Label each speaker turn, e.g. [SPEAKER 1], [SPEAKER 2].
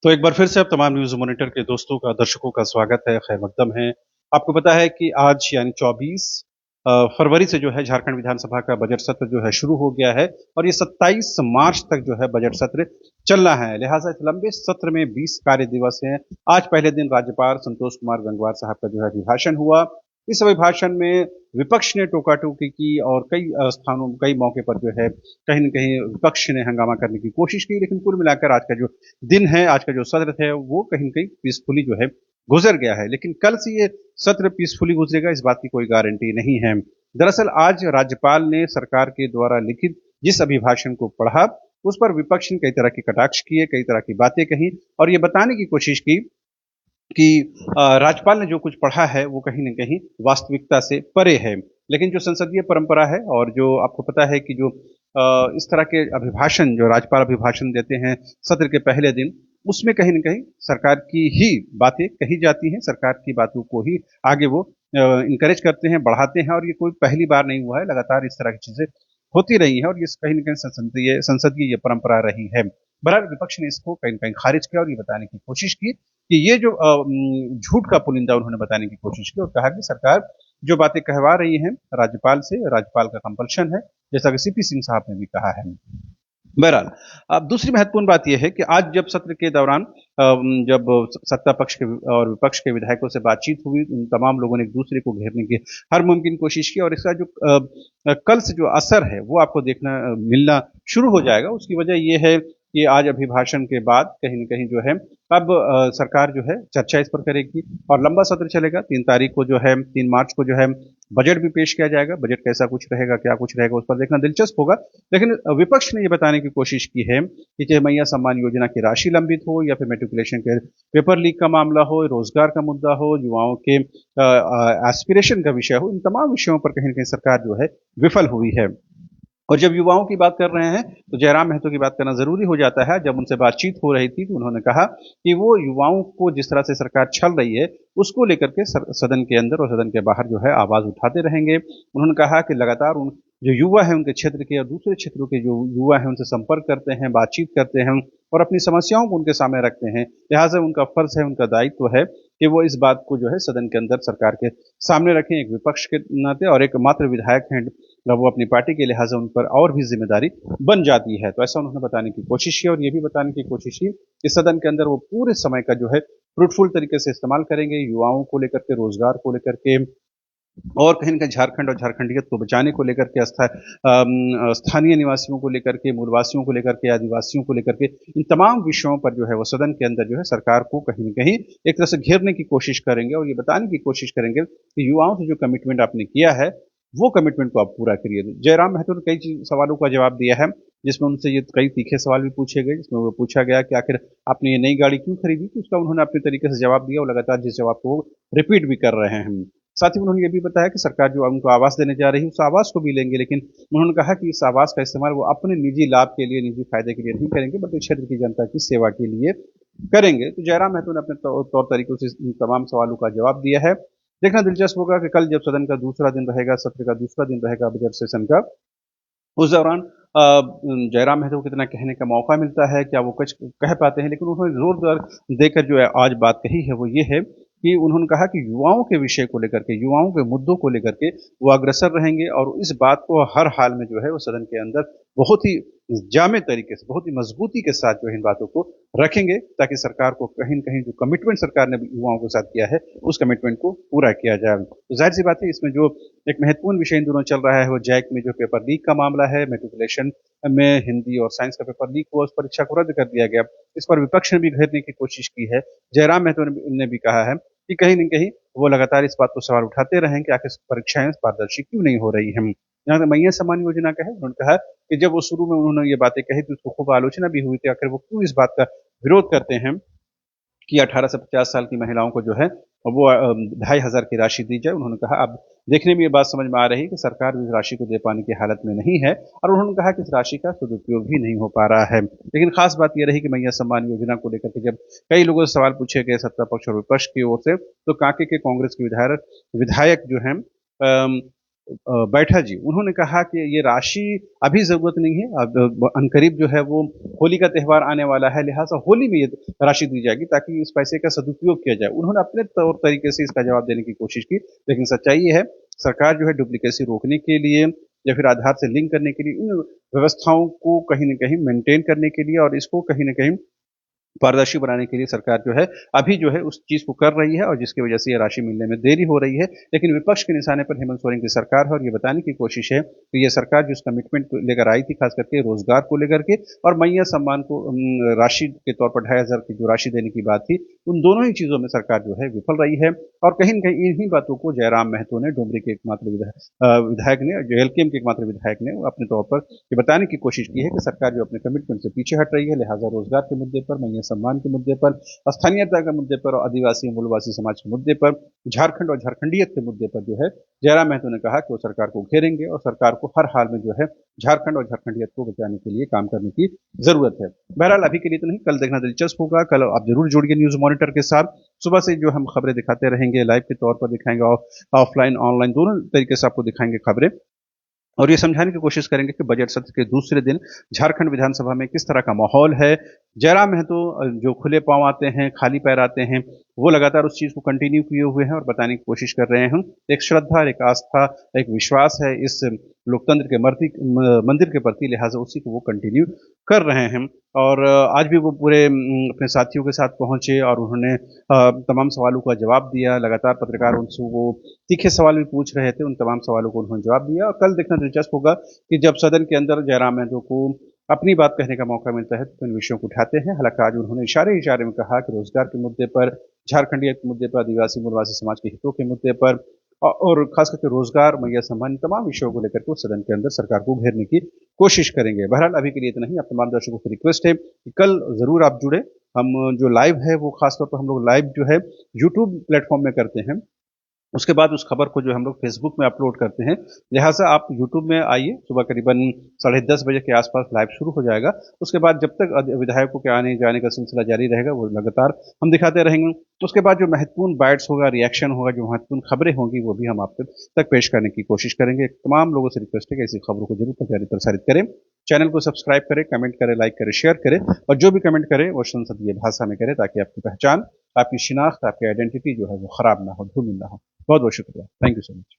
[SPEAKER 1] तो एक बार फिर से आप तमाम न्यूज़ मॉनिटर के दोस्तों का, दर्शकों का स्वागत है, खैर मकदम है। आपको पता है कि आज यानी 24 फरवरी से जो है झारखंड विधानसभा का बजट सत्र जो है शुरू हो गया है और ये 27 मार्च तक जो है बजट सत्र चलना है। लिहाजा इस लंबे सत्र में 20 कार्य दिवस हैं। आज पहले दिन राज्यपाल संतोष कुमार गंगवार साहब का जो है अभिभाषण हुआ। इस अभिभाषण में विपक्ष ने टोका-टोकी की और कई स्थानों कई मौके पर जो है कहीं न कहीं विपक्ष ने हंगामा करने की कोशिश की, लेकिन कुल मिलाकर आज का जो दिन है, आज का जो सत्र है, वो कहीं न कहीं पीसफुली जो है गुज़र गया है। लेकिन कल से ये सत्र पीसफुली गुज़रेगा इस बात की कोई गारंटी नहीं है। दरअसल आज राज्यपाल ने सरकार के द्वारा लिखित जिस अभिभाषण को पढ़ा, उस पर विपक्ष ने कई तरह के कटाक्ष किए, कई तरह की बातें कहीं और ये बताने की कोशिश की कि राज्यपाल ने जो कुछ पढ़ा है वो कहीं न कहीं वास्तविकता से परे है। लेकिन जो संसदीय परंपरा है और जो आपको पता है कि जो इस तरह के अभिभाषण जो राज्यपाल अभिभाषण देते हैं सत्र के पहले दिन, उसमें कहीं न कहीं सरकार की ही बातें कही जाती हैं, सरकार की बातों को ही आगे वो इनकरेज करते हैं, बढ़ाते हैं और ये कोई पहली बार नहीं हुआ है, लगातार इस तरह की चीज़ें होती रही हैं और ये कहीं न कहीं संसदीय संसदीय ये परंपरा रही है। बहरहाल विपक्ष ने इसको कहीं न कहीं खारिज किया और ये बताने की कोशिश की कि ये जो झूठ का पुलिंदा उन्होंने बताने की कोशिश की और कहा कि सरकार जो बातें कहवा रही है राज्यपाल से, राज्यपाल का कंपल्शन है, जैसा कि सीपी सिंह साहब ने भी कहा है। बहरहाल, अब दूसरी महत्वपूर्ण बात ये है कि आज जब सत्र के दौरान जब सत्ता पक्ष के और विपक्ष के विधायकों से बातचीत हुई, उन तमाम लोगों ने एक-दूसरे को घेरने की हर मुमकिन कोशिश की और इसका जो कल से जो असर है, वो आपको देखना मिलना शुरू हो जाएगा। उसकी वजह ये है कि आज अभिभाषण के बाद कहीं न कहीं जो है अब सरकार जो है चर्चा इस पर करेगी और लंबा सत्र चलेगा। 3 तारीख को जो है 3 मार्च को जो है बजट भी पेश किया जाएगा। बजट कैसा कुछ रहेगा, क्या कुछ रहेगा, उस पर देखना दिलचस्प होगा। लेकिन विपक्ष ने ये बताने की कोशिश की है कि चाहे मैया सम्मान योजना की राशि लंबित हो या फिर मैट्रिकुलेशन के पेपर लीक का मामला हो, रोजगार का मुद्दा हो, युवाओं के एस्पिरेशन का विषय हो, इन तमाम विषयों पर कहीं न कहीं सरकार जो है विफल हुई है। और जब युवाओं की बात कर रहे हैं, तो जयराम महतो की बात करना ज़रूरी हो जाता है। जब उनसे बातचीत हो रही थी, तो उन्होंने कहा कि वो युवाओं को जिस तरह से सरकार छल रही है, उसको लेकर के सदन के अंदर और सदन के बाहर जो है आवाज़ उठाते रहेंगे। उन्होंने कहा कि लगातार उन जो युवा हैं उनके क्षेत्र के और दूसरे क्षेत्रों के जो युवा हैं उनसे संपर्क करते हैं, बातचीत करते हैं और अपनी समस्याओं को उनके सामने रखते हैं। लिहाज़ा उनका फ़र्ज़ है, उनका दायित्व है कि वो इस बात को जो है सदन के अंदर सरकार के सामने रखें, एक विपक्ष के नाते और एक मात्र विधायक हैं वो अपनी पार्टी के लिहाजा उन पर और भी ज़िम्मेदारी बन जाती है। तो ऐसा उन्होंने बताने की कोशिश की और ये भी बताने की कोशिश की कि सदन के अंदर वो पूरे समय का जो है फ्रूटफुल तरीके से इस्तेमाल करेंगे, युवाओं को लेकर के, रोज़गार को लेकर के और कहीं न कहीं झारखंड और झारखंडियत को बचाने को लेकर के स्थानीय निवासियों को लेकर के, मूलवासियों को लेकर के, आदिवासियों को लेकर के, इन तमाम विषयों पर जो है वो सदन के अंदर जो है सरकार को कहीं न कहीं एक तरह से घेरने की कोशिश करेंगे और ये बताने की कोशिश करेंगे कि युवाओं से जो कमिटमेंट आपने किया है, वो कमिटमेंट को आप पूरा करिए। जयराम महतो ने कई सवालों का जवाब दिया है, जिसमें उनसे ये कई तीखे सवाल भी पूछे गए, जिसमें वो पूछा गया कि आखिर आपने ये नई गाड़ी क्यों खरीदी? तो उसका उन्होंने अपने तरीके से जवाब दिया और लगातार जिस जवाब को वो रिपीट भी कर रहे हैं। साथ ही उन्होंने ये भी बताया कि सरकार जो उनको आवास देने जा रही है, उस आवास को भी लेंगे, लेकिन उन्होंने कहा कि इस आवास का इस्तेमाल वो अपने निजी लाभ के लिए, निजी फायदे के लिए नहीं करेंगे, बल्कि क्षेत्र की जनता की सेवा के लिए करेंगे। तो जयराम महतो ने अपने तौर तरीकों से इन तमाम सवालों का जवाब दिया है। देखना दिलचस्प होगा कि कल जब सदन का दूसरा दिन रहेगा, सत्र का दूसरा दिन रहेगा बजट सेशन का, उस दौरान जयराम महतो को कितना कहने का मौका मिलता है, क्या वो कुछ कह पाते हैं? लेकिन उन्होंने ज़ोर-ज़ोर देकर जो है आज बात कही है, वो ये है कि उन्होंने कहा कि युवाओं के विषय को लेकर के, युवाओं के मुद्दों को लेकर के वो अग्रसर रहेंगे और इस बात को हर हाल में जो है वो सदन के अंदर बहुत ही जामे तरीके से, बहुत ही मज़बूती के साथ जो है इन बातों को रखेंगे, ताकि सरकार को कहीं न कहीं जो कमिटमेंट सरकार ने युवाओं के साथ किया है, उस कमिटमेंट को पूरा किया जाए। तो ज़ाहिर-सी बात है इसमें जो एक महत्वपूर्ण विषय इन दिनों चल रहा है, वो जैक में जो पेपर लीक का मामला है, मैट्रिकुलेशन में हिंदी और साइंस का पेपर लीक हुआ, उस परीक्षा को रद्द कर दिया गया। इस पर विपक्ष ने भी घेरने की कोशिश की है। जयराम महतो ने भी कहा है कि कहीं न कहीं वो लगातार इस बात को सवाल उठाते रहे हैं कि आखिर परीक्षाएँ पारदर्शी क्यों नहीं हो रही हैं। जहाँ तक मैया सम्मान योजना का है, उन्होंने कहा कि जब वो शुरू में उन्होंने ये बातें कही थी, उसको खूब आलोचना भी हुई थी, आखिर वो क्यों इस बात का विरोध करते हैं कि 18 से 50 साल की महिलाओं को जो है वो 2500 की राशि दी जाए। उन्होंने कहा अब देखने में ये बात समझ में आ रही है कि सरकार भी इस राशि को दे पाने की हालत में नहीं है और उन्होंने कहा कि इस राशि का सदुपयोग भी नहीं हो पा रहा है। लेकिन खास बात ये रही कि मैया सम्मान योजना को लेकर के जब कई लोगों से सवाल पूछे गए सत्ता पक्ष और विपक्ष की ओर से, तो कांके के कांग्रेस के विधायक जो हैं बैठा जी, उन्होंने कहा कि ये राशि अभी ज़रूरत नहीं है, अब अनकरीब जो है वो होली का त्योहार आने वाला है, लिहाज़ा होली में ये राशि दी जाएगी ताकि इस पैसे का सदुपयोग किया जाए। उन्होंने अपने तौर तरीके से इसका जवाब देने की कोशिश की, लेकिन सच्चाई ये है, सरकार जो है डुप्लीकेसी रोकने के लिए या फिर आधार से लिंक करने के लिए इन व्यवस्थाओं को कहीं न कहीं मेंटेन करने के लिए और इसको कहीं न कहीं पारदर्शी बनाने के लिए सरकार जो है अभी जो है उस चीज़ को कर रही है और जिसकी वजह से ये राशि मिलने में देरी हो रही है। लेकिन विपक्ष के निशाने पर हेमंत सोरेन की सरकार है और ये बताने की कोशिश है कि ये सरकार जिस कमिटमेंट को लेकर आई थी, खास करके रोजगार को लेकर के और मैया सम्मान को राशि के तौर पर 2,500 की जो राशि देने की बात थी, उन दोनों ही चीज़ों में सरकार जो है विफल रही है। और कहीं न कहीं इन्हीं बातों को जयराम महतो ने, डुमरी के एकमात्र विधायक ने, जो एलकेएम के एकमात्र विधायक ने अपने तौर पर ये बताने की कोशिश की है कि सरकार जो अपने कमिटमेंट से पीछे हट रही है, लिहाजा रोजगार के मुद्दे पर, मैया सम्मान के मुद्दे पर, स्थानीयता के मुद्दे पर और आदिवासी मूलवासी समाज के मुद्दे पर, झारखंड और झारखंडियत के मुद्दे पर जो है जयराम महतो ने कहा कि वो सरकार को घेरेंगे और सरकार को हर हाल में जो है झारखंड और झारखंडियत को बचाने के लिए काम करने की जरूरत है। बहरहाल अभी के लिए तो नहीं, कल देखना दिलचस्प होगा। कल आप जरूर जुड़िए न्यूज मॉनिटर के साथ। सुबह से जो हम खबरें दिखाते रहेंगे, लाइव के तौर पर दिखाएंगे, ऑफलाइन ऑनलाइन दोनों तरीके से आपको दिखाएंगे खबरें और ये समझाने की कोशिश करेंगे कि बजट सत्र के दूसरे दिन झारखंड विधानसभा में किस तरह का माहौल है। जयराम महतो जो खुले पांव आते हैं, खाली पैर आते हैं, वो लगातार उस चीज़ को कंटिन्यू किए हुए हैं और बताने की कोशिश कर रहे हैं। एक श्रद्धा, एक आस्था, एक विश्वास है इस लोकतंत्र के मंदिर के प्रति, लिहाजा उसी को वो कंटिन्यू कर रहे हैं। और आज भी वो पूरे अपने साथियों के साथ पहुंचे और उन्होंने तमाम सवालों का जवाब दिया। लगातार पत्रकार उनसे वो तीखे सवाल भी पूछ रहे थे, उन तमाम सवालों को उन्होंने जवाब दिया। और कल देखना दिलचस्प होगा कि जब सदन के अंदर जयराम महतो को अपनी बात कहने का मौका मिलता है तो इन विषयों को उठाते हैं। हालांकि आज उन्होंने इशारे इशारे में कहा कि रोजगार के मुद्दे पर, झारखंडियत के मुद्दे पर, आदिवासी मूलवासी समाज के हितों के मुद्दे पर और खास करके रोजगार, मैया सम्मान, तमाम विषयों को लेकर के वो सदन के अंदर सरकार को घेरने की कोशिश करेंगे। बहरहाल अभी के लिए इतना ही। अब तमाम दर्शकों से रिक्वेस्ट है कि कल जरूर आप जुड़े। हम जो लाइव है वो खासतौर पर हम लोग लाइव जो है यूट्यूब प्लेटफॉर्म में करते हैं, उसके बाद उस खबर को जो हम लोग फेसबुक में अपलोड करते हैं। लिहाजा आप यूट्यूब में आइए, सुबह करीबन 10:30 बजे के आसपास लाइव शुरू हो जाएगा। उसके बाद जब तक विधायकों के आने जाने का सिलसिला जारी रहेगा वो लगातार हम दिखाते रहेंगे। उसके बाद जो महत्वपूर्ण बाइट्स होगा, रिएक्शन होगा, जो महत्वपूर्ण खबरें होंगी वो भी हम आप तक पेश करने की कोशिश करेंगे। तमाम लोगों से रिक्वेस्ट है कि ऐसी खबरों को जरूर प्रसारित करें। चैनल को सब्सक्राइब करें, कमेंट करें, लाइक करें, शेयर करें और जो भी कमेंट करें वो संसदीय भाषा में करें ताकि आपकी पहचान, आपकी शिनाख्त, आपकी आइडेंटिटी जो है वो खराब ना हो, धूमिल ना हो। बहुत बहुत शुक्रिया। Thank you so much.